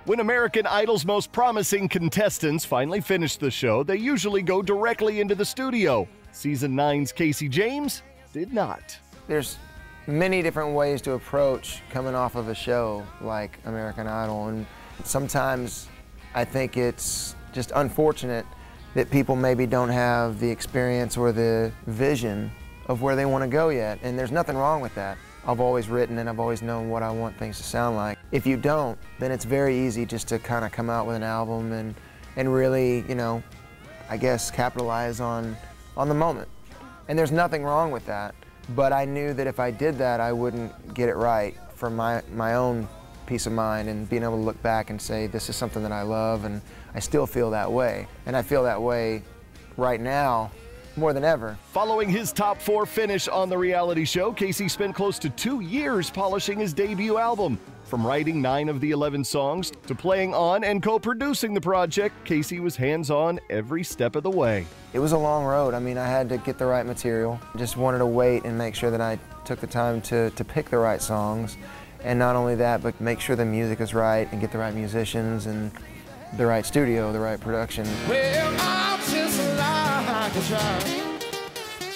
When American Idol's most promising contestants finally finish the show, they usually go directly into the studio. Season 9's Casey James did not. There's many different ways to approach coming off of a show like American Idol, and sometimes I think it's just unfortunate that people maybe don't have the experience or the vision of where they want to go yet, and there's nothing wrong with that. I've always written and I've always known what I want things to sound like. If you don't, then it's very easy just to kind of come out with an album and really, you know, I guess capitalize on the moment. And there's nothing wrong with that, but I knew that if I did that, I wouldn't get it right for my own peace of mind and being able to look back and say, this is something that I love, and I still feel that way. And I feel that way right now more than ever. Following his top 4 finish on the reality show, Casey spent close to 2 years polishing his debut album. From writing 9 of the 11 songs to playing on and co-producing the project, Casey was hands-on every step of the way. It was a long road. I mean, I had to get the right material. Just wanted to wait and make sure that I took the time to pick the right songs. And not only that, but make sure the music is right and get the right musicians and the right studio, the right production. Well, I'm just like a child.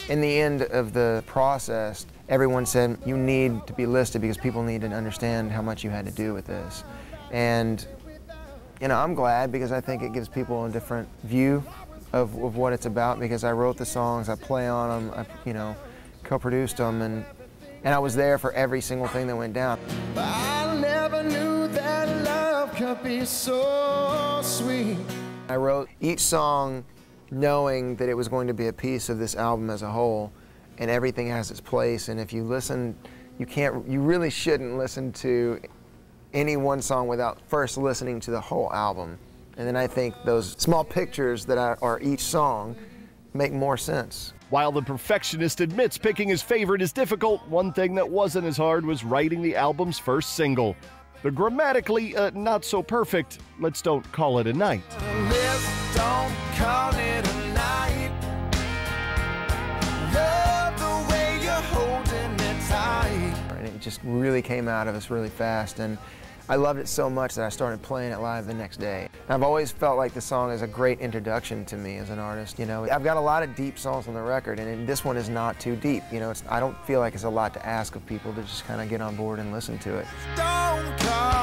In the end of the process, everyone said, you need to be listed because people need to understand how much you had to do with this. And, you know, I'm glad because I think it gives people a different view of what it's about, because I wrote the songs, I play on them, you know, co-produced them, and I was there for every single thing that went down. I never knew that love could be so sweet. I wrote each song knowing that it was going to be a piece of this album as a whole, and everything has its place. And if you listen, you really shouldn't listen to any one song without first listening to the whole album. And then I think those small pictures that are each song make more sense. While the perfectionist admits picking his favorite is difficult, one thing that wasn't as hard was writing the album's first single. The grammatically not so perfect Let's Don't Call It a Night. Let's don't call it a night. Love the way you're holding it tight. And it just really came out of us really fast, and I loved it so much that I started playing it live the next day. I've always felt like the song is a great introduction to me as an artist. You know, I've got a lot of deep songs on the record, and this one is not too deep. You know, I don't feel like it's a lot to ask of people to just kind of get on board and listen to it. Don't call